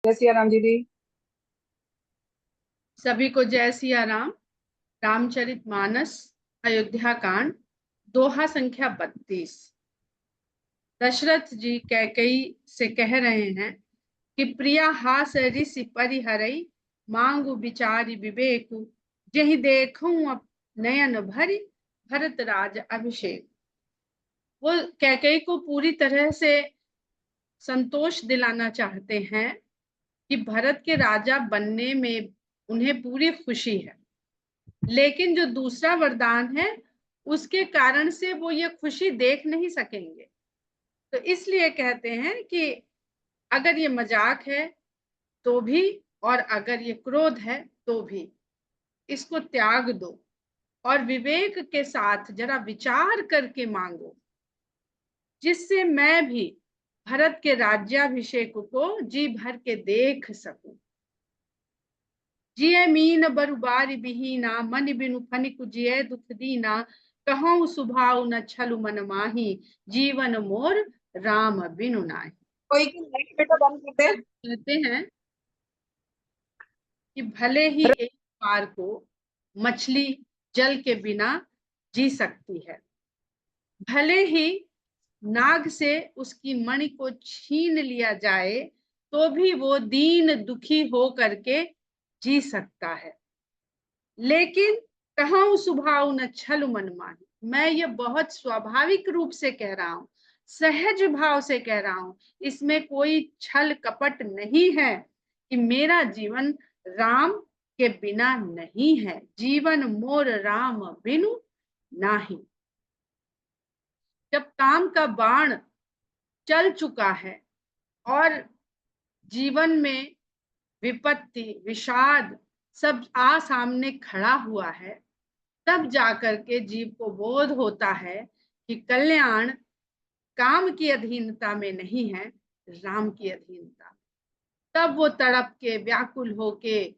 जय सिया राम दीदी। सभी को जय सिया राम। रामचरितमानस अयोध्या कांड दोहा संख्या 32। दशरथ जी कैकेयी से कह रहे हैं कि प्रिया हास ऋषि परिहरई, मांगु विचारि विवेकु, जहि देखूं अब नयन भरि, भरत राज अभिषेक। वो कैकेयी को पूरी तरह से संतोष दिलाना चाहते हैं कि भरत के राजा बनने में उन्हें पूरी खुशी है, लेकिन जो दूसरा वरदान है उसके कारण से वो ये खुशी देख नहीं सकेंगे। तो इसलिए कहते हैं कि अगर ये मजाक है तो भी, और अगर ये क्रोध है तो भी, इसको त्याग दो और विवेक के साथ जरा विचार करके मांगो, जिससे मैं भी भरत के राज्याभिषेक को जी भर के देख सकूं। जिये मीन बरुबारी बिहीना, मन बिनु फनिक जिये दुख दीना, कहूँ सुभाव न छलु मन माही, जीवन मोर राम बिनु नाहि। कोई की लाइट बेटा बंद कर दे। कहते हैं कि भले ही एक बार को मछली जल के बिना जी सकती है, भले ही नाग से उसकी मणि को छीन लिया जाए तो भी वो दीन दुखी हो करके जी सकता है, लेकिन कहूँ स्वभाव न छल मन माही। मैं ये बहुत स्वाभाविक रूप से कह रहा हूं, सहज भाव से कह रहा हूं, इसमें कोई छल कपट नहीं है कि मेरा जीवन राम के बिना नहीं है। जीवन मोर राम बिनु नाही। जब काम का बाण चल चुका है और जीवन में विपत्ति विषाद सब आ सामने खड़ा हुआ है, तब जाकर के जीव को बोध होता है कि कल्याण काम की अधीनता में नहीं है, राम की अधीनता। तब वो तड़प के व्याकुल होके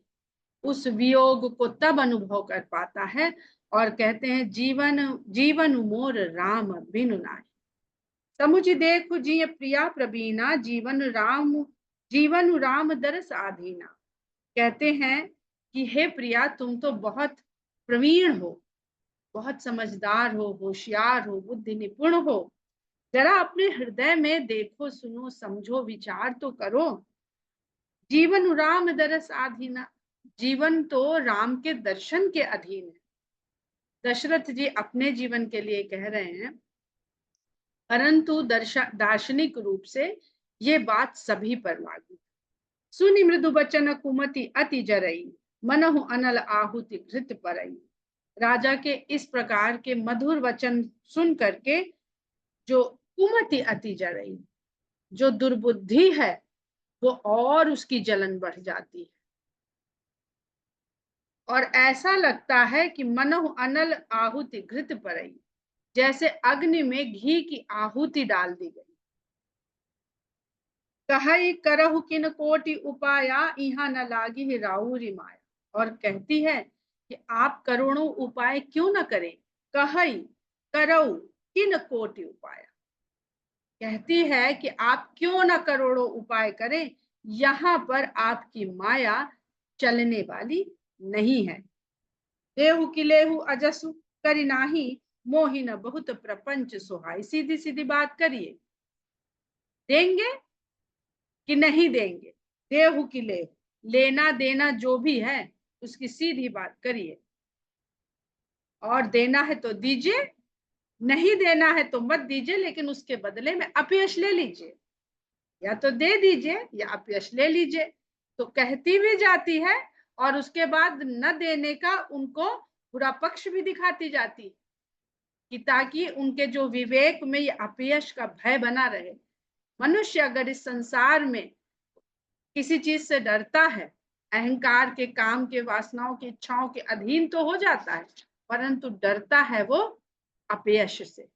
उस वियोग को तब अनुभव कर पाता है और कहते हैं जीवन जीवन मोर राम बिनु नाहि। समुझ देखु जिय प्रिया प्रवीणा, जीवन राम दरस आधीना। कहते हैं कि हे प्रिया, तुम तो बहुत प्रवीण हो, बहुत समझदार हो, होशियार हो, बुद्धि निपुण हो, जरा अपने हृदय में देखो, सुनो, समझो, विचार तो करो। जीवन राम दरस आधीना, जीवन तो राम के दर्शन के अधीन है। दशरथ जी अपने जीवन के लिए कह रहे हैं, परंतु दार्शनिक रूप से ये बात सभी पर लागू। सुनि मृदु बचन कुमति अति जरई, मनहु अनल आहुति घृत परई। राजा के इस प्रकार के मधुर वचन सुन करके जो कुमति अति जरई, जो दुर्बुद्धि है, वो और उसकी जलन बढ़ जाती है और ऐसा लगता है कि मनहु अनल आहुति घृत परई, जैसे अग्नि में घी की आहुति डाल दी गई। कहई करहु किन कोटि उपाया, इहा न लागी राउरी माया। और कहती है कि आप करोड़ों उपाय क्यों न करें। कहई करऊ किन कोटि उपाय, कहती है कि आप क्यों न करोड़ों उपाय करें, यहां पर आपकी माया चलने वाली नहीं है। देहु की लेहु अजसु करी नाही, मोहि न बहुत प्रपंच सुहाई। सीधी सीधी बात करिए, देंगे कि नहीं देंगे। देहु की ले, लेना देना जो भी है उसकी सीधी बात करिए, और देना है तो दीजिए, नहीं देना है तो मत दीजिए, लेकिन उसके बदले में अपयश ले लीजिए। या तो दे दीजिए या अपयश ले लीजिए। तो कहती भी जाती है और उसके बाद न देने का उनको बुरा पक्ष भी दिखाती जाती, कि ताकि उनके जो विवेक में ये अपयश का भय बना रहे। मनुष्य अगर इस संसार में किसी चीज से डरता है, अहंकार के, काम के, वासनाओं की इच्छाओं के अधीन तो हो जाता है, परंतु डरता है वो अपयश से।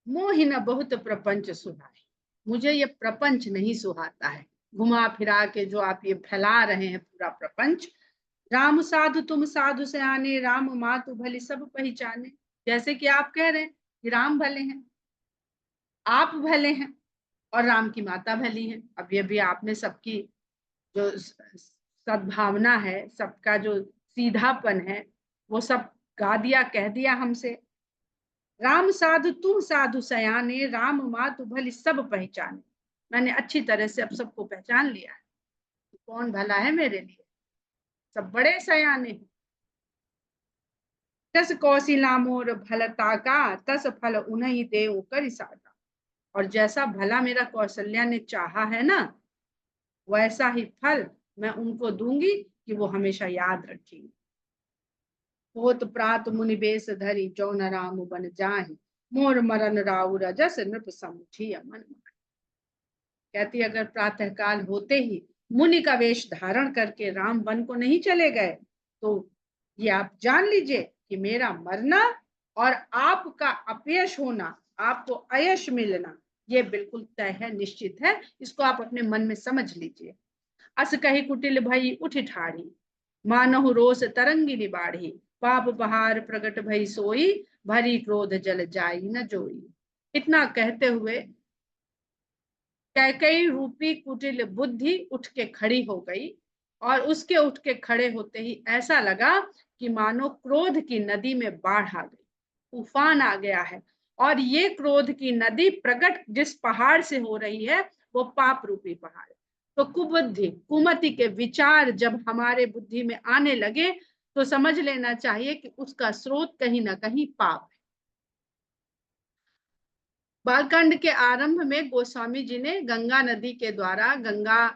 मोहि न बहुत प्रपंच सुहाई, मुझे ये प्रपंच नहीं सुहाता है, घुमा फिरा के जो आप ये फैला रहे हैं पूरा प्रपंच। राम साधु तुम साधु से आने, राम मातु भली सब पहचाने। जैसे कि आप कह रहे हैं कि राम भले हैं, आप भले हैं, और राम की माता भली है। अभी अभी आपने सबकी जो सद्भावना है, सबका जो सीधापन है, वो सब गा दिया, कह दिया हमसे। राम साधु तुम साधु सयाने, राम मातु भली सब पहचाने। मैंने अच्छी तरह से अब सबको पहचान लिया है, कौन भला है मेरे लिए, सब बड़े सयाने हैं। तस कौशिला मोर भलता का, तस फल उन्हीं देव कर साका। और जैसा भला मेरा कौशल्या ने चाहा है ना, वैसा ही फल मैं उनको दूंगी कि वो हमेशा याद रखेंगे। होत प्रात मुनि बेस धरी, जो न राम बन जाहि, मोर मरन राउ रजस नृप समुझी अमन। कहती अगर प्रातः काल होते ही मुनि का वेश धारण करके राम वन को नहीं चले गए, तो ये आप जान लीजिए कि मेरा मरना और आपका अपयश होना, आपको अयश मिलना, ये बिल्कुल तय है, निश्चित है। इसको आप अपने मन में समझ लीजिए। अस कही कुटिल भई उठ ठाड़ी, मानहु रोष तरंगिनी बाढ़ी, पाप बहार प्रगट भई सोई, भरी क्रोध जल जाई न जोई। इतना कहते हुए कैकई रूपी कुटिल बुद्धि उठ के खड़ी हो गई, और उसके उठ के खड़े होते ही ऐसा लगा कि मानो क्रोध की नदी में बाढ़ आ गई, तूफान आ गया है। और ये क्रोध की नदी प्रकट जिस पहाड़ से हो रही है, वो पाप रूपी पहाड़ है। तो कुबुद्धि, कुमति के विचार जब हमारे बुद्धि में आने लगे, तो समझ लेना चाहिए कि उसका स्रोत कहीं ना कहीं पाप है। बालकांड के आरंभ में गोस्वामी जी ने गंगा नदी के द्वारा, गंगा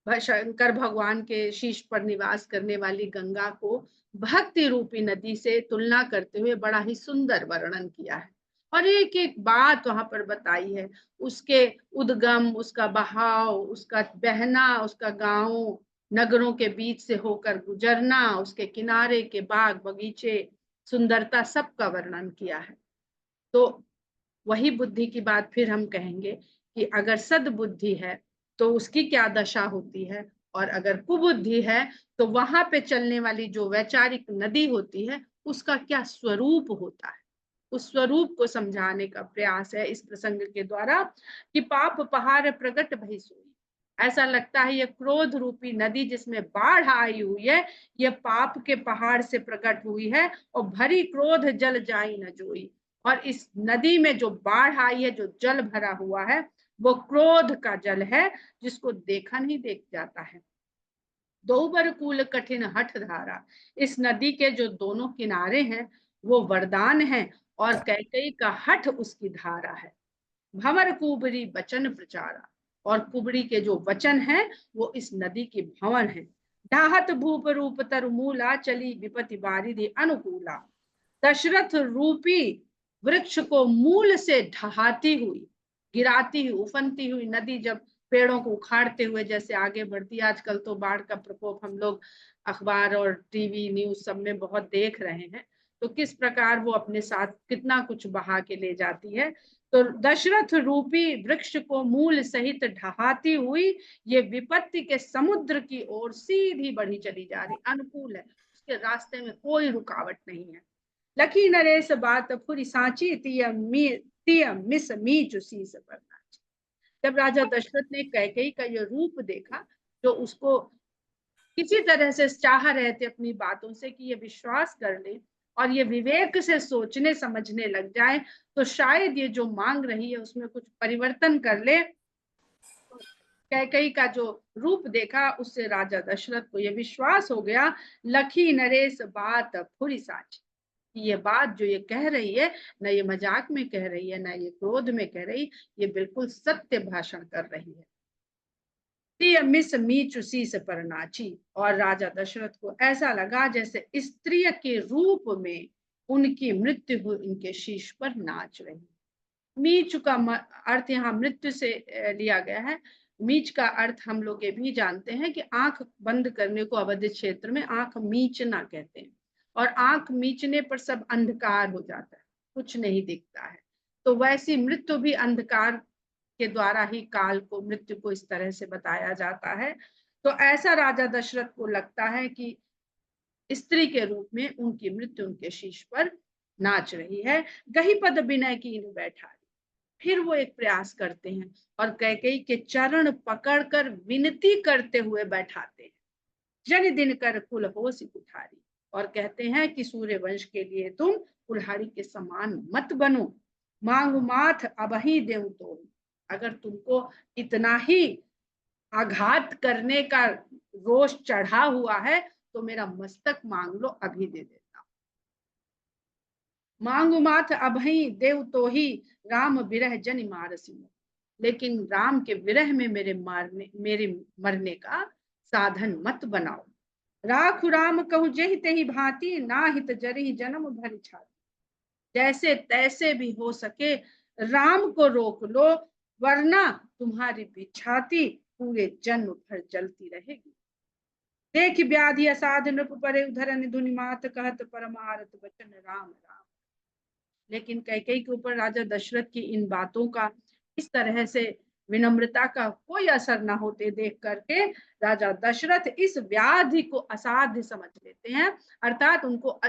शंकर भगवान के शीश पर निवास करने वाली गंगा को भक्ति रूपी नदी से तुलना करते हुए बड़ा ही सुंदर वर्णन किया है, और एक एक बात वहां पर बताई है। उसके उद्गम, उसका बहाव, उसका बहना, उसका गांव नगरों के बीच से होकर गुजरना, उसके किनारे के बाग बगीचे, सुंदरता, सबका वर्णन किया है। तो वही बुद्धि की बात फिर हम कहेंगे कि अगर सद्बुद्धि है तो उसकी क्या दशा होती है, और अगर कुबुद्धि है तो वहां पे चलने वाली जो वैचारिक नदी होती है, उसका क्या स्वरूप होता है। उस स्वरूप को समझाने का प्रयास है इस प्रसंग के द्वारा कि पाप पहाड़ प्रगट भई सोई। ऐसा लगता है ये क्रोध रूपी नदी जिसमें बाढ़ आई हुई है, ये पाप के पहाड़ से प्रकट हुई है, और भरी क्रोध जल जाई न जोई। और इस नदी में जो बाढ़ आई है, जो जल भरा हुआ है, वो क्रोध का जल है, जिसको देखा नहीं देख जाता है। दोबर कूल कठिन हठ धारा, इस नदी के जो दोनों किनारे हैं वो वरदान है, और कैकई का हठ उसकी धारा है। भंवर कुबरी वचन प्रचारा, और कुबड़ी के जो वचन है वो इस नदी की भंवर है। ढाहत भूप रूप तर मूला, चली विपति बारिधि अनुकूला। दशरथ रूपी वृक्ष को मूल से ढहाती हुई, गिराती हुई, उफनती हुई नदी जब पेड़ों को उखाड़ते हुए जैसे आगे बढ़ती है, आजकल तो बाढ़ का प्रकोप हम लोग अखबार और टीवी न्यूज सब में बहुत देख रहे हैं, तो किस प्रकार वो अपने साथ कितना कुछ बहा के ले जाती है। तो दशरथ रूपी वृक्ष को मूल सहित ढहाती हुई ये विपत्ति के समुद्र की ओर सीधी बढ़ी चली जा रही, अनुकूल है, उसके रास्ते में कोई रुकावट नहीं है। लखी नरेश बात फुरी सांची, तिय मिस मीच शीस पर नाची। जब राजा दशरथ ने कैकेयी का ये रूप देखा, जो उसको किसी तरह से चाह रहे थे अपनी बातों से कि ये विश्वास कर ले और ये विवेक से सोचने समझने लग जाए, तो शायद ये जो मांग रही है उसमें कुछ परिवर्तन कर ले। कैकेयी का जो रूप देखा, उससे राजा दशरथ को यह विश्वास हो गया, लखी नरेश बात फुरी साची, ये बात जो ये कह रही है, न ये मजाक में कह रही है, न ये क्रोध में कह रही, ये बिल्कुल सत्य भाषण कर रही है। मिस मीचु शीस पर नाची, और राजा दशरथ को ऐसा लगा जैसे स्त्री के रूप में उनकी मृत्यु हुई, उनके शीश पर नाच रही। मीच का अर्थ यहाँ मृत्यु से लिया गया है। मीच का अर्थ हम लोग ये भी जानते हैं कि आंख बंद करने को अवध क्षेत्र में आंख मीचना कहते हैं, और आंख मीचने पर सब अंधकार हो जाता है, कुछ नहीं दिखता है। तो वैसी मृत्यु भी अंधकार के द्वारा ही काल को, मृत्यु को इस तरह से बताया जाता है। तो ऐसा राजा दशरथ को लगता है कि स्त्री के रूप में उनकी मृत्यु उनके शीश पर नाच रही है। गही पद विनय की बैठा, फिर वो एक प्रयास करते हैं और कैकेयी के चरण पकड़कर विनती करते हुए बैठाते हैं। जन दिन कर कुल होसी कुठारी, और कहते हैं कि सूर्य वंश के लिए तुम कुल्हाड़ी के समान मत बनो, मांग माथ अबही देव तो, अगर तुमको इतना ही आघात करने का रोष चढ़ा हुआ है तो मेरा मस्तक मांग लो, अभी दे देता हूं। मांगु माथ अभई देव तो ही, राम विरह जनि मारसी, लेकिन राम के विरह में मेरे मरने का साधन मत बनाओ। राखु राम कहु जेहि तेहि भांति, ना हित जरहि जन्म भर छाती, जैसे तैसे भी हो सके राम को रोक लो, वरना तुम्हारी भी छाती पूरे जन्म भर जलती रहेगी। देख व्याधि असाध नृप परे उधरन धुनि मात, कहत परमारथ वचन राम राम। लेकिन कैकेयी के ऊपर राजा दशरथ की इन बातों का, इस तरह से विनम्रता का कोई असर न होते देख करके राजा दशरथ इस व्याधि को असाध्य समझ लेते हैं। अर्थात उनको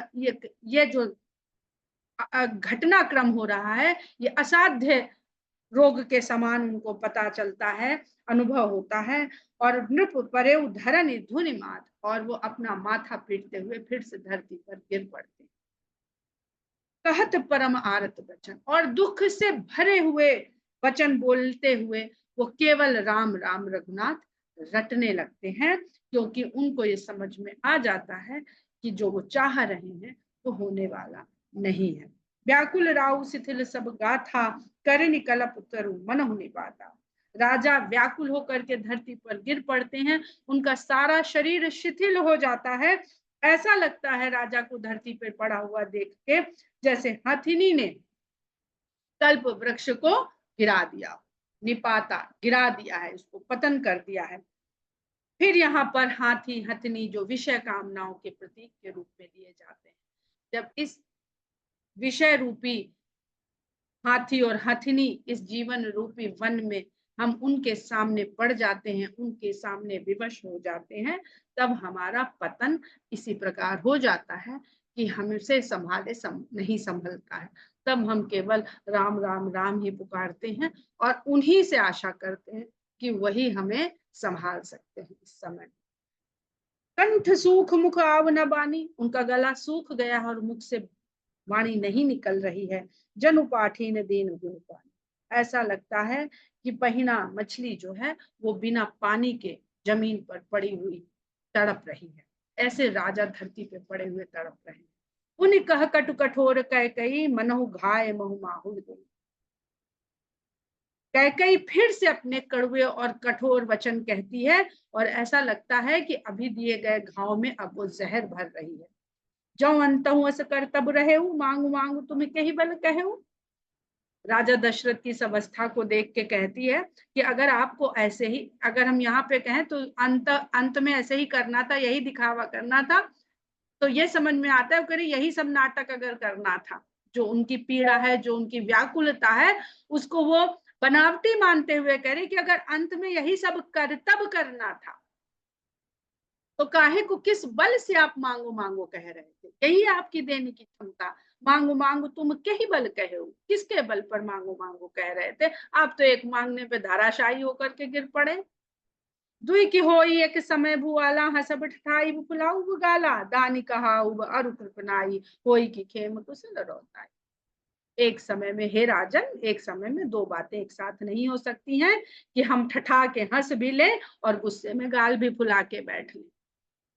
ये जो घटनाक्रम हो रहा है ये असाध्य रोग के समान उनको पता चलता है, अनुभव होता है। और नृप परे धरन धुनि मात, और वो अपना माथा पीटते हुए फिर से धरती पर गिर पड़ते हैं। कहत परम आरत वचन, और दुख से भरे हुए वचन बोलते हुए वो केवल राम राम रघुनाथ रटने लगते हैं, क्योंकि उनको ये समझ में आ जाता है कि जो वो चाह रहे हैं वो होने वाला नहीं है। व्याकुल राउ शिथिल सब गाथा, करनि कलप तरु मनहु निपाता। राजा व्याकुल होकर के धरती पर गिर पड़ते हैं, उनका सारा शरीर शिथिल हो जाता है। ऐसा लगता है राजा को धरती पर पड़ा हुआ देख के जैसे हथिनी ने कल्प वृक्ष को गिरा दिया, निपाता गिरा दिया है, उसको पतन कर दिया है। फिर यहाँ पर हाथी हथिनी जो विषय कामनाओं के प्रतीक के रूप में लिए जाते हैं, जब इस विषय रूपी हाथी और हथिनी इस जीवन रूपी वन में हम उनके सामने पड़ जाते हैं, उनके सामने विवश हो जाते हैं, तब हमारा पतन इसी प्रकार हो जाता है कि हमसे नहीं संभलता है। तब हम केवल राम राम राम ही पुकारते हैं और उन्हीं से आशा करते हैं कि वही हमें संभाल सकते हैं। इस समय कंठ सूख मुख आव न बानी, उनका गला सूख गया और मुख से वाणी नहीं निकल रही है। जनु पाठीन दीन गुण पानी, ऐसा लगता है कि पहिना मछली जो है वो बिना पानी के जमीन पर पड़ी हुई तड़प रही है। ऐसे राजा धरती पे पड़े हुए तड़प रहे हैं। उन्हें कह कटु कठोर कैकेयी, मनहु घाय महु माहुल गई। कैकेयी फिर से अपने कड़वे और कठोर वचन कहती है और ऐसा लगता है कि अभी दिए गए घाव में अब वो जहर भर रही है। जो अंतहु अस कर तब रहेऊ, मांगू मांगू तुम्हें कही बल कहेऊ। राजा दशरथ की इस अवस्था को देख के कहती है कि अगर आपको ऐसे ही, अगर हम यहाँ पे कहें तो अंत में ऐसे ही करना था, यही दिखावा करना था, तो ये समझ में आता है कि यही सब नाटक अगर करना था, जो उनकी पीड़ा है, जो उनकी व्याकुलता है, उसको वो बनावटी मानते हुए कह रहे कि अगर अंत में यही सब तब करना था तो काहे को किस बल से आप मांगो मांगो कह रहे थे। यही आपकी देने की क्षमता, मांगो मांगो तुम के ही बल कहे हो, किसके बल पर मांगो मांगो कह रहे थे। आप तो एक मांगने पे धाराशायी होकर के गिर पड़े। दुई की होई एक समय भुआला, हसब ठठाई फुलाऊ गाला, दानी कहा अरु कृपनाई, होई की खेम कुशल रोताई। एक समय में हे राजन, एक समय में दो बातें एक साथ नहीं हो सकती हैं कि हम ठठा के हंस भी ले और गुस्से में गाल भी फुला के बैठ लें।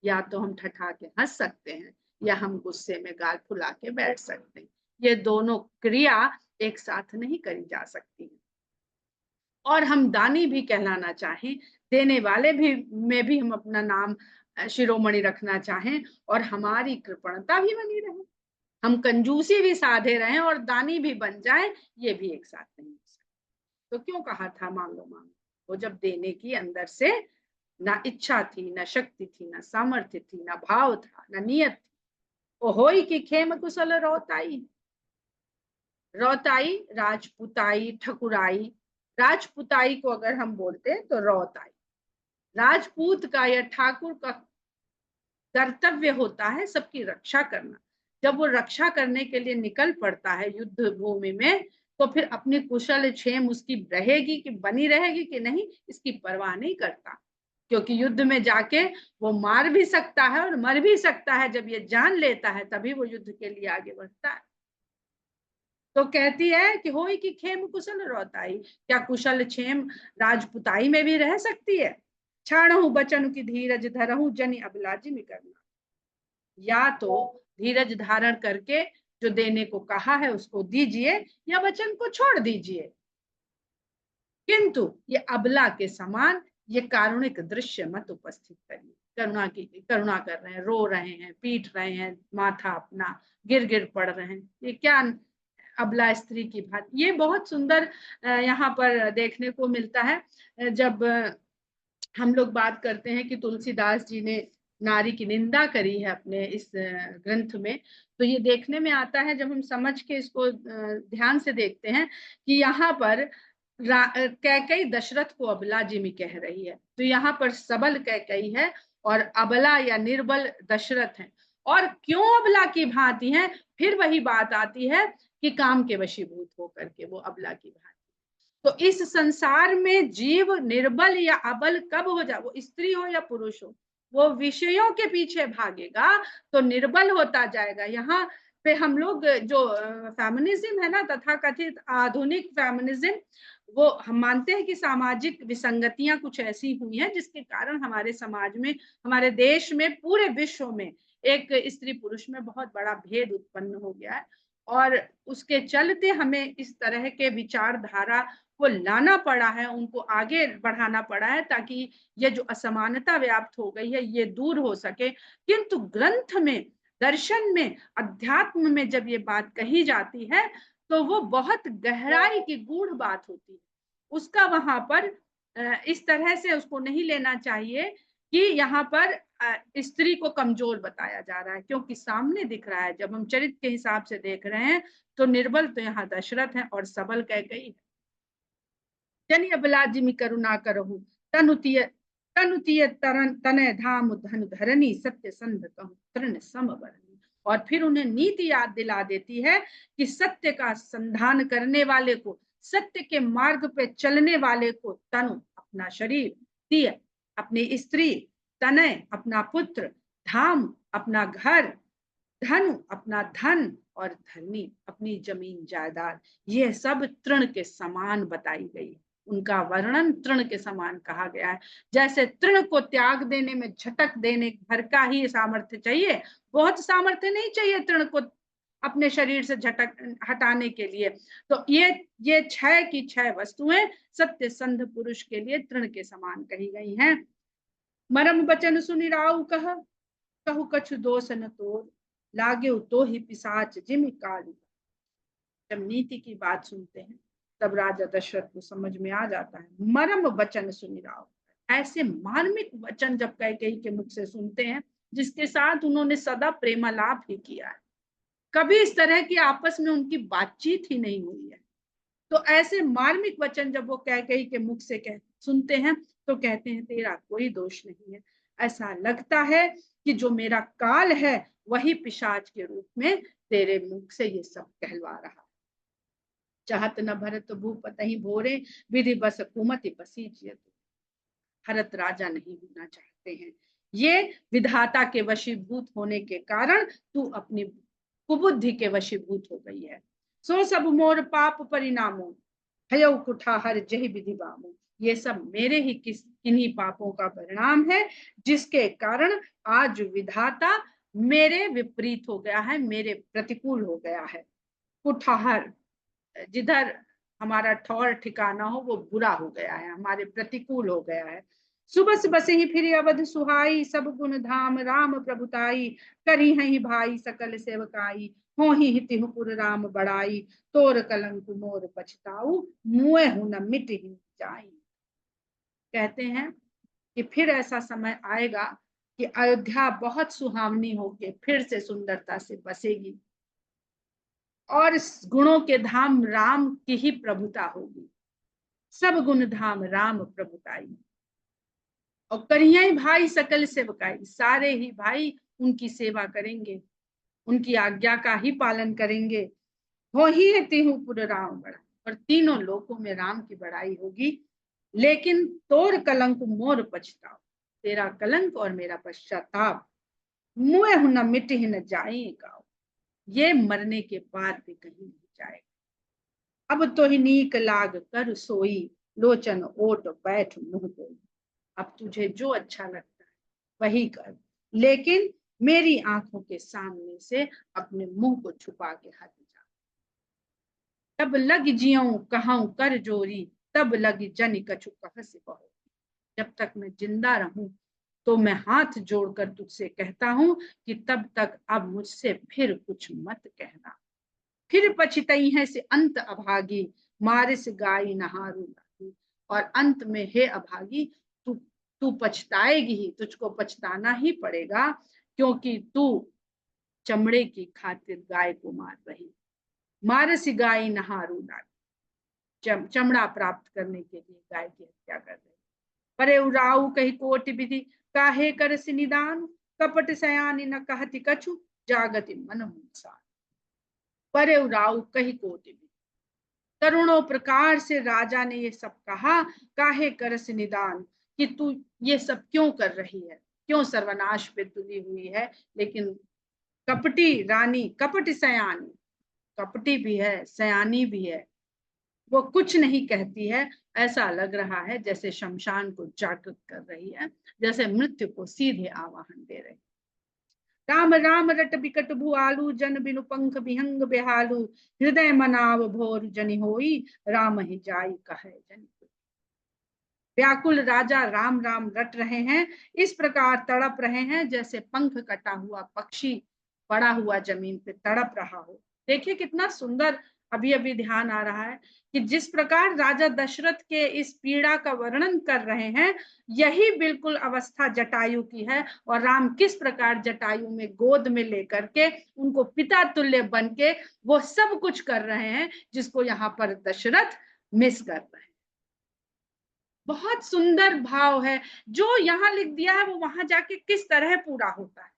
या तो हम ठठा के हंस सकते हैं या हम गुस्से में गाल फुला के बैठ सकते हैं। ये दोनों क्रिया एक साथ नहीं करी जा सकती। और हम दानी भी कहलाना चाहें, देने वाले भी में भी हम अपना नाम शिरोमणि रखना चाहें और हमारी कृपणता भी बनी रहे, हम कंजूसी भी साधे रहें और दानी भी बन जाएं, ये भी एक साथ नहीं हो सकता। तो क्यों कहा था मांगो मांगो? वो जब देने की अंदर से ना इच्छा थी, ना शक्ति थी, ना सामर्थ्य थी, ना भाव था, ना नियत थी। वो होई की खेम कुशल रोताई। रोताई राजपुताई ठकुराई, राजपुताई को अगर हम बोलते हैं तो रौताई। राजपूत का या ठाकुर का कर्तव्य होता है सबकी रक्षा करना। जब वो रक्षा करने के लिए निकल पड़ता है युद्ध भूमि में, तो फिर अपनी कुशल क्षेम उसकी रहेगी कि बनी रहेगी कि नहीं, इसकी परवाह नहीं करता, क्योंकि युद्ध में जाके वो मार भी सकता है और मर भी सकता है। जब ये जान लेता है तभी वो युद्ध के लिए आगे बढ़ता है। तो कहती है कि होई कि खेम कुशल रोताई, क्या कुशल क्षेम राजपुताई में भी रह सकती है? छाणहु बचन की धीरज धरहु जनि अबलाजी में करना, या तो धीरज धारण करके जो देने को कहा है उसको दीजिए, या वचन को छोड़ दीजिए। किंतु ये अबला के समान ये कारुणिक दृश्य मत उपस्थित करिए। करुणा कर रहे हैं, रो रहे हैं, पीट रहे हैं, माथा अपना गिर गिर पड़ रहे हैं, ये क्या अबला स्त्री की बात। ये बहुत सुंदर यहाँ पर देखने को मिलता है। जब हम लोग बात करते हैं कि तुलसीदास जी ने नारी की निंदा करी है अपने इस ग्रंथ में, तो ये देखने में आता है जब हम समझ के इसको ध्यान से देखते हैं कि यहाँ पर कैकई दशरथ को अबला जिमी कह रही है, तो यहाँ पर सबल कैकई है और अबला या निर्बल दशरथ है। और क्यों अबला की भांति है? फिर वही बात आती है कि काम के वशीभूत होकर के वो अबला की भांति। तो इस संसार में जीव निर्बल या अबल कब हो जाए, वो स्त्री हो या पुरुष हो, वो विषयों के पीछे भागेगा तो निर्बल होता जाएगा। यहाँ पे हम लोग जो फेमिनिज्म है ना, तथाकथित आधुनिक फेमिनिज्म, वो हम मानते हैं कि सामाजिक विसंगतियां कुछ ऐसी हुई हैं जिसके कारण हमारे समाज में, हमारे देश में, पूरे विश्व में एक स्त्री पुरुष में बहुत बड़ा भेद उत्पन्न हो गया है। और उसके चलते हमें इस तरह के विचारधारा को लाना पड़ा है, उनको आगे बढ़ाना पड़ा है, ताकि ये जो असमानता व्याप्त हो गई है ये दूर हो सके। किंतु ग्रंथ में, दर्शन में, अध्यात्म में जब ये बात कही जाती है तो वो बहुत गहराई की गूढ़ बात होती है। उसका वहां पर इस तरह से उसको नहीं लेना चाहिए कि यहाँ पर स्त्री को कमजोर बताया जा रहा है, क्योंकि सामने दिख रहा है, जब हम चरित्र के हिसाब से देख रहे हैं तो निर्बल तो यहाँ दशरथ है और सबल कैकेयी है। जनि अबला जिमि करुणा करहु तनुतीय तनय धाम धनु धरनी सत्य संध कहूं तृण सम बरनी। और फिर उन्हें नीति याद दिला देती है कि सत्य का संधान करने वाले को, सत्य के मार्ग पे चलने वाले को, तनु अपना शरीर, तीय अपनी स्त्री, तनय अपना पुत्र, धाम अपना घर, धनु अपना धन, और धरनी अपनी जमीन जायदाद, ये सब तृण के समान बताई गई। उनका वर्णन तृण के समान कहा गया है। जैसे तृण को त्याग देने में झटक देने भर का ही सामर्थ्य चाहिए, बहुत सामर्थ्य नहीं चाहिए तृण को अपने शरीर से झटक हटाने के लिए। तो ये क्षय की क्षय वस्तुएं सत्य संध पुरुष के लिए तृण के समान कही गई हैं। मरम बचन सुनि राउ कहु कछु दोष न तोर, लागे तो ही पिशाच जिमि काली। जब नीति की बात सुनते हैं तब राजा दशरथ को समझ में आ जाता है। मरम वचन सुनि राव, ऐसे मार्मिक वचन जब कैकेयी के मुख से सुनते हैं जिसके साथ उन्होंने सदा प्रेमालाप ही किया है, कभी इस तरह की आपस में उनकी बातचीत ही नहीं हुई है, तो ऐसे मार्मिक वचन जब वो कैकेयी के मुख से सुनते हैं तो कहते हैं तेरा कोई दोष नहीं है, ऐसा लगता है कि जो मेरा काल है वही पिशाच के रूप में तेरे मुख से ये सब कहलवा रहा। चाहत न भरत भूपत ही भोरे, विधि बस कुमति बसीजियत। भरत राजा नहीं होना चाहते हैं, ये विधाता के वशीभूत होने के कारण तू अपनी कुबुद्धि के वशीभूत हो गई है। सो सब मोर पाप परिणामो, भयउ कुठाहर जहि विधि बामो। ये सब मेरे ही किन्हीं पापों का परिणाम है, जिसके कारण आज विधाता मेरे विपरीत हो गया है, मेरे प्रतिकूल हो गया है। कुठाहर, जिधर हमारा ठौर ठिकाना हो वो बुरा हो गया है, हमारे प्रतिकूल हो गया है। सुबस बसे ही फिर अवध सुहाई, सब गुण धाम राम प्रभुताई। करी हैं भाई सकल सेवकाई, हो ही हितिहुपुर राम बड़ाई। तोर कलंक मोर पछताऊ, मुए हूं न मिट ही जाई। कहते हैं कि फिर ऐसा समय आएगा कि अयोध्या बहुत सुहावनी होके फिर से सुंदरता से बसेगी और गुणों के धाम राम की ही प्रभुता होगी। सब गुण धाम राम प्रभुताई, और करिया भाई सकल सेवकाई, सारे ही भाई उनकी सेवा करेंगे, उनकी आज्ञा का ही पालन करेंगे। हो ही तिहुपुर राम बड़ा, और तीनों लोकों में राम की बड़ाई होगी। लेकिन तोर कलंक मोर पछताओ, तेरा कलंक और मेरा पश्चाताप मुए न मिट ही न जाए गाओ, ये मरने के बाद भी कहीं नहीं जाएगा। अब तो ही नीक लाग कर सोई, लोचन ओट बैठ मुंह धोई। अब तुझे जो अच्छा लगता है वही कर, लेकिन मेरी आंखों के सामने से अपने मुंह को छुपा के हट जा। तब लग जियऊं कहूं कर जोरी, तब लग जन कछु कह से बहो। जब तक मैं जिंदा रहूं तो मैं हाथ जोड़कर तुझसे कहता हूं कि तब तक अब मुझसे फिर कुछ मत कहना। फिर पछतई है से अंत अभागी, मारिस गाई नहारू लागी। और अंत में हे अभागी, तू तू पछताएगी ही, तुझको पछताना ही पड़ेगा, क्योंकि तू चमड़े की खातिर गाय को मार रही। मारिस गाई नहारू लागी, चमड़ा प्राप्त करने के लिए गाय की हत्या कर रही। परे उराऊ कही कोटि विधि, काहे करसि निदान। कपट सयानी न कहति कछु, जागति मन मुंसार। परे उराऊ कही कोटि विधि, करोड़ों प्रकार से राजा ने ये सब कहा, काहे करसि निदान, कि तू ये सब क्यों कर रही है, क्यों सर्वनाश पे तुली हुई है। लेकिन कपटी रानी, कपट सयानी, कपटी भी है सयानी भी है, वो कुछ नहीं कहती है। ऐसा लग रहा है जैसे शमशान को जागृत कर रही है, जैसे मृत्यु को सीधे आवाहन दे रही। राम राम रट बिकट भुआलू, जन बिनु पंख विहंग बेहालू। हृदय मनाव भोर जनि होई, राम ही जाई कहे जनि कोई। व्याकुल राजा राम राम रट रहे हैं, इस प्रकार तड़प रहे हैं जैसे पंख कटा हुआ पक्षी पड़ा हुआ जमीन पे तड़प रहा हो। देखिए कितना सुंदर अभी अभी ध्यान आ रहा है कि जिस प्रकार राजा दशरथ के इस पीड़ा का वर्णन कर रहे हैं, यही बिल्कुल अवस्था जटायु की है। और राम किस प्रकार जटायु में गोद में लेकर के उनको पिता तुल्य बन के वो सब कुछ कर रहे हैं, जिसको यहाँ पर दशरथ मिस कर रहे हैं। बहुत सुंदर भाव है, जो यहाँ लिख दिया है वो वहां जाके किस तरह पूरा होता है।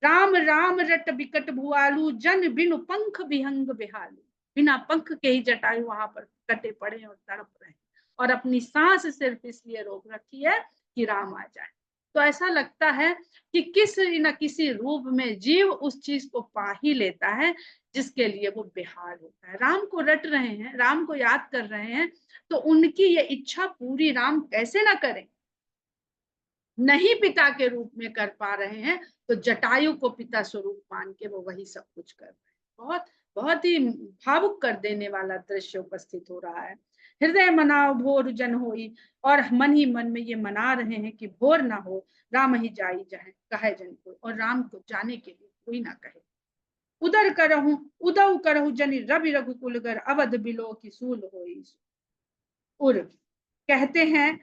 राम राम रट बिकट भुआलू, जन बिनु पंख विहंग बेहालू। बिना पंख के ही जटायु वहां पर कटे पड़े और तड़प रहे, और अपनी सांस सिर्फ इसलिए रोक रखी है कि राम आ जाए। तो ऐसा लगता है कि किसी न किसी रूप में जीव उस चीज को पा ही लेता है जिसके लिए वो बेहाल होता है। राम को रट रहे हैं, राम को याद कर रहे हैं, तो उनकी ये इच्छा पूरी राम कैसे ना करें। नहीं पिता के रूप में कर पा रहे हैं, तो जटायु को पिता स्वरूप मान के वो वही सब कुछ कर रहे हैं। बहुत बहुत ही भावुक कर देने वाला दृश्य उपस्थित हो रहा है। हृदय मनाओ भोर जन होई, और मन ही मन में ये मना रहे हैं कि भोर ना हो, राम ही जाई जाए कहे जन को, और राम को जाने के लिए कोई ना कहे। उदर करहूं उदऊ करहूं जनि रवि रघुकुलगर, अवध बिलो की सूल होई। उर कहते हैं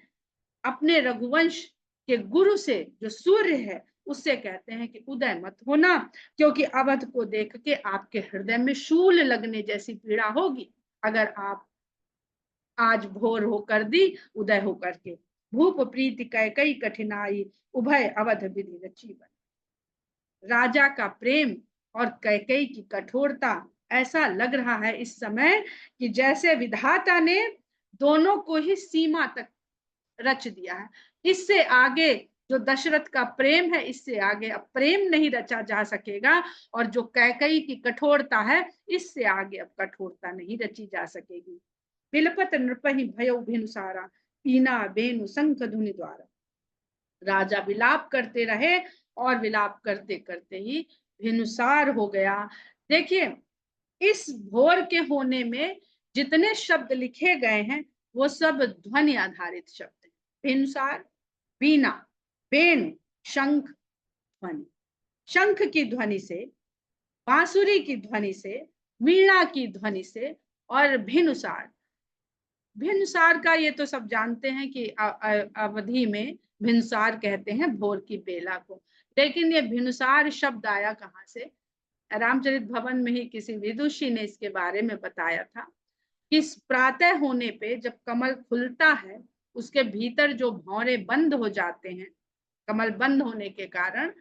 अपने रघुवंश के गुरु से, जो सूर्य है उससे कहते हैं कि उदय मत होना, क्योंकि अवध को देख के आपके हृदय में शूल लगने जैसी पीड़ा होगी अगर आप आज भोर होकर दी उदय होकर के। भूप प्रीति कई कठिनाई, उभय अवध विधि रची बन। राजा का प्रेम और कैकेयी की कठोरता, ऐसा लग रहा है इस समय कि जैसे विधाता ने दोनों को ही सीमा तक रच दिया है। इससे आगे जो दशरथ का प्रेम है, इससे आगे अब प्रेम नहीं रचा जा सकेगा, और जो कैकेयी की कठोरता है, इससे आगे अब कठोरता नहीं रची जा सकेगी। बिलपत नृपहि भयो भिनुसारा, पीना बेनु शंख धुनि द्वारा। राजा विलाप करते रहे, और विलाप करते करते ही भिनुसार हो गया। देखिए इस भोर के होने में जितने शब्द लिखे गए हैं वो सब ध्वनि आधारित शब्द हैं। भिनुसार, बीना, बेन, शंख ध्वनि। शंख की ध्वनि से, बांसुरी की ध्वनि से, वीणा की ध्वनि से, और भिनुसार। भिनुसार का ये तो सब जानते हैं कि अवधि में भिनुसार कहते हैं भोर की बेला को। लेकिन ये भिनुसार शब्द आया कहाँ से? रामचरित भवन में ही किसी विदुषी ने इसके बारे में बताया था कि प्रातः होने पे जब कमल खुलता है, उसके भीतर जो भौरे बंद हो जाते हैं, कमल बंद होने के कारण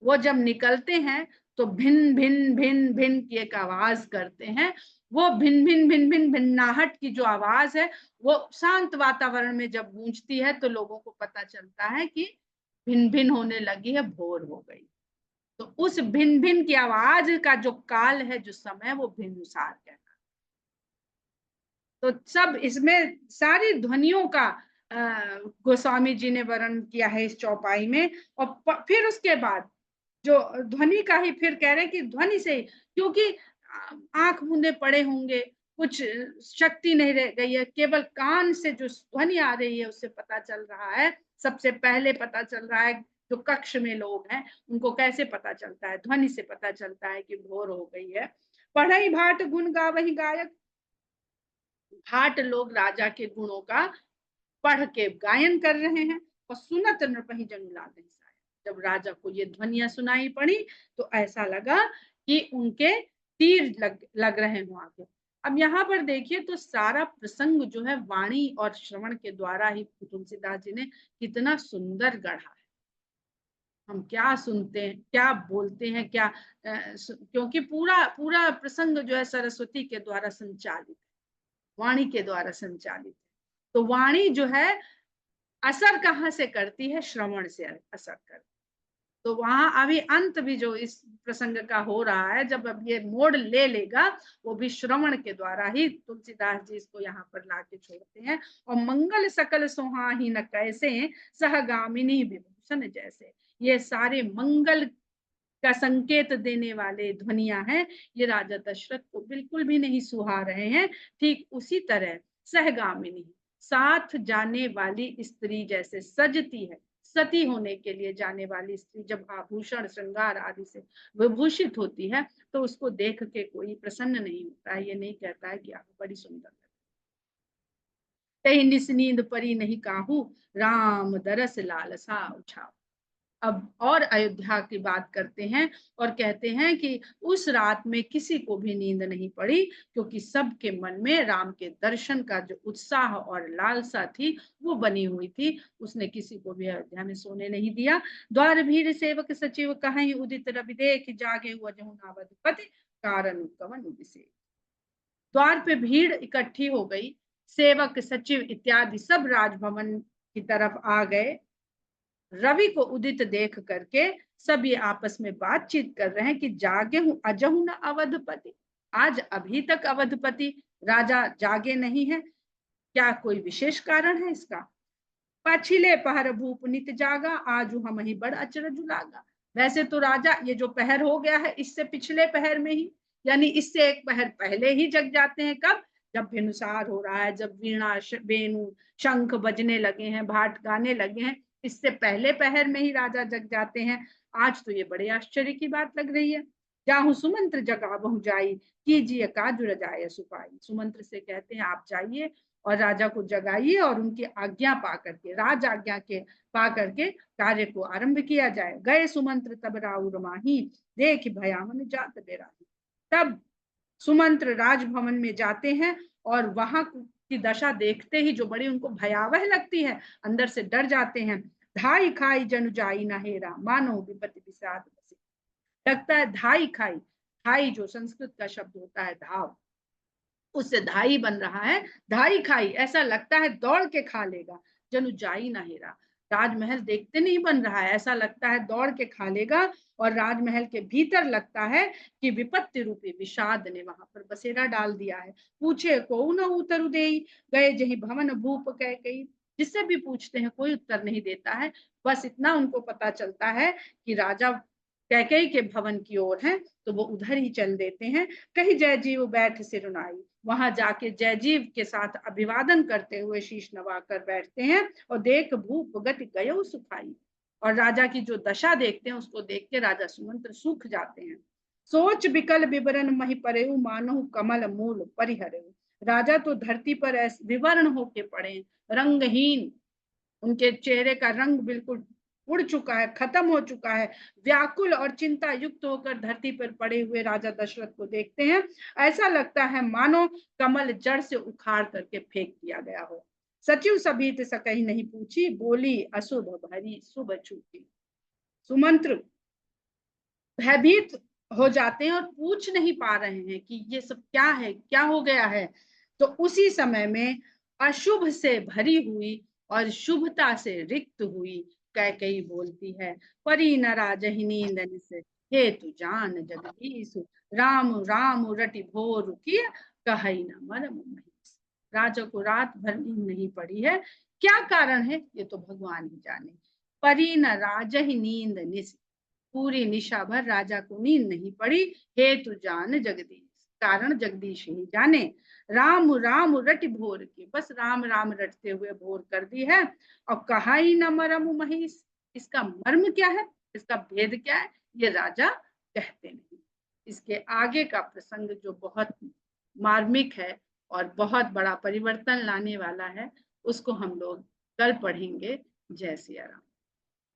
वो जब निकलते हैं तो भिन भिन भिन भिन की एक आवाज करते हैं। वो भिन भिन भिन भिन भिन्नाहट की जो आवाज है वो शांत वातावरण में जब गूंजती है तो लोगों को पता चलता है कि भिन भिन होने लगी है, भोर हो गई। तो उस भिन भिन की आवाज का जो काल है, जो समय, वो भिन्नुसार कहलाता है। तो सब इसमें सारी ध्वनियों का गोस्वामी जी ने वर्णन किया है इस चौपाई में। और फिर उसके बाद जो ध्वनि का ही फिर कह रहे हैं कि ध्वनि से, क्योंकि आंख मूंदे पड़े होंगे, कुछ शक्ति नहीं रह गई है, केवल कान से जो ध्वनि आ रही है उससे पता चल रहा है। सबसे पहले पता चल रहा है जो कक्ष में लोग हैं उनको कैसे पता चलता है, ध्वनि से पता चलता है कि भोर हो गई है। पढ़ई भाट गुण गावही गायक, भाट लोग राजा के गुणों का पढ़ के गायन कर रहे हैं। और सुनत नृपहि जनु लागे साया, जब राजा को ये ध्वनियां सुनाई पड़ी तो ऐसा लगा कि उनके तीर लग रहे हों आगे। अब यहाँ पर देखिए तो सारा प्रसंग जो है वाणी और श्रवण के द्वारा ही तुलसीदास जी ने कितना सुंदर गढ़ा है। हम क्या सुनते हैं, क्या बोलते हैं, क्या क्योंकि पूरा पूरा प्रसंग जो है सरस्वती के द्वारा संचालित, वाणी के द्वारा संचालित। तो वाणी जो है असर कहाँ से करती है, श्रवण से असर करती। तो वहां अभी अंत भी जो इस प्रसंग का हो रहा है, जब अब ये मोड़ ले लेगा, वो भी श्रवण के द्वारा ही तुलसीदास जी इसको यहाँ पर लाके छोड़ते हैं। और मंगल सकल सुहाही न कैसे, सहगामिनी विभूषण जैसे, ये सारे मंगल का संकेत देने वाले ध्वनियां हैं, ये राजा दशरथ को बिल्कुल भी नहीं सुहा रहे हैं। ठीक उसी तरह सहगामिनी, साथ जाने वाली स्त्री जैसे सजती है, सती होने के लिए जाने वाली स्त्री जब आभूषण श्रृंगार आदि से विभूषित होती है तो उसको देख के कोई प्रसन्न नहीं होता है, ये नहीं कहता है कि आप बड़ी सुंदर है। तही निस नींद परी नहीं काहू, राम दरस लालसा उछाऊ। अब और अयोध्या की बात करते हैं और कहते हैं कि उस रात में किसी को भी नींद नहीं पड़ी, क्योंकि सबके मन में राम के दर्शन का जो उत्साह और लालसा थी वो बनी हुई थी। उसने किसी को भी अयोध्या में सोने नहीं दिया। द्वार भीड़ सेवक सचिव कहीं उदित रवि देख, जागे हुआ जहु नावधपति, कारण कवन विशेष। द्वार पे भीड़ इकट्ठी हो गई, सेवक सचिव इत्यादि सब राजभवन की तरफ आ गए। रवि को उदित देख करके सब ये आपस में बातचीत कर रहे हैं कि जागे हूं अजहु न अवधपति, आज अभी तक अवधपति राजा जागे नहीं है, क्या कोई विशेष कारण है इसका। पछिले पहर भूप नित जागा, आज हम ही बड़ अचरज लागा। वैसे तो राजा ये जो पहर हो गया है इससे पिछले पहर में ही, यानी इससे एक पहर पहले ही जग जाते हैं। कब, जब भिनुसार हो रहा है, जब वीणा वेणु शंख बजने लगे हैं, भाट गाने लगे हैं, इससे पहले पहर में ही राजा जग जाते हैं। आज तो ये बड़े आश्चर्य की बात लग रही है। जाहु सुमंत्र जगावहु जाई, कीजिए काजु रजाय सुपाई। सुमंत्र से कहते हैं आप जाइए और राजा को जगाइए और उनकी आज्ञा पा करके, राज आज्ञा के पा करके कार्य को आरंभ किया जाए। गए सुमंत्र तब राउर माही, देख भयावन जात बेराही। तब सुमंत्र राजभवन में जाते हैं और वहां की दशा देखते ही जो बड़ी उनको भयावह लगती है, अंदर से डर जाते हैं। धाई खाई जनु जाई न हेरा, मानो विपत्ति विषाद बसे। लगता है धाई खाई, धाई जो संस्कृत का शब्द होता है धाव, उससे धाई बन रहा है, धाई खाई, ऐसा लगता है दौड़ के खा लेगा। जनु जाई ना हेरा, राजमहल देखते नहीं बन रहा है, ऐसा लगता है दौड़ के खा लेगा। और राजमहल के भीतर लगता है कि विपत्ति रूपी विषाद ने वहां पर बसेरा डाल दिया है। पूछे को न उतर देई, गए जही भवन भूप कह कही। जिससे भी पूछते हैं कोई उत्तर नहीं देता है। बस इतना उनको पता चलता है कि राजा कैकेयी के भवन की ओर है, तो वो उधर ही चल देते हैं। कहीं जयजीव बैठ सिरुनाई, वहां जाके जयजीव के साथ अभिवादन करते हुए शीश नवा कर बैठते हैं। और देख भूप गति गयो सुखाई, और राजा की जो दशा देखते हैं उसको देख के राजा सुमंत्र सूख जाते हैं। सोच विकल विवरण मही परेऊ, मानहु कमल मूल परिहरेऊ। राजा तो धरती पर विवर्ण होके पड़े, रंगहीन, उनके चेहरे का रंग बिल्कुल उड़ चुका है, खत्म हो चुका है। व्याकुल और चिंता युक्त होकर धरती पर पड़े हुए राजा दशरथ को देखते हैं। ऐसा लगता है मानो कमल जड़ से उखाड़ करके फेंक दिया गया हो। सचिव सभीत सकही नहीं पूछी, बोली अशुभ भरी शुभ छूटी। सुमंत्र भयभीत हो जाते हैं और पूछ नहीं पा रहे हैं कि ये सब क्या है, क्या हो गया है। तो उसी समय में अशुभ से भरी हुई और शुभता से रिक्त हुई कैकेयी बोलती है, परी न राजहि नींद निस, हे तु जान जगदीश, राम राम रटि भोर किय, कहई न मरम महिष। राजा को रात भर नींद नहीं पड़ी है, क्या कारण है ये तो भगवान ही जाने। परी न राजहि नींद निस, पूरी निशा भर राजा को नींद नहीं पड़ी, हेतु जान जगदीश, कारण जगदीश ही जाने। राम राम रट भोर की, बस राम राम रटते हुए भोर कर दी है। और कहा ही न मरम महिष, इसका मर्म क्या है, इसका भेद क्या है, ये राजा कहते नहीं। इसके आगे का प्रसंग जो बहुत मार्मिक है और बहुत बड़ा परिवर्तन लाने वाला है, उसको हम लोग कल पढ़ेंगे। जय सिया राम।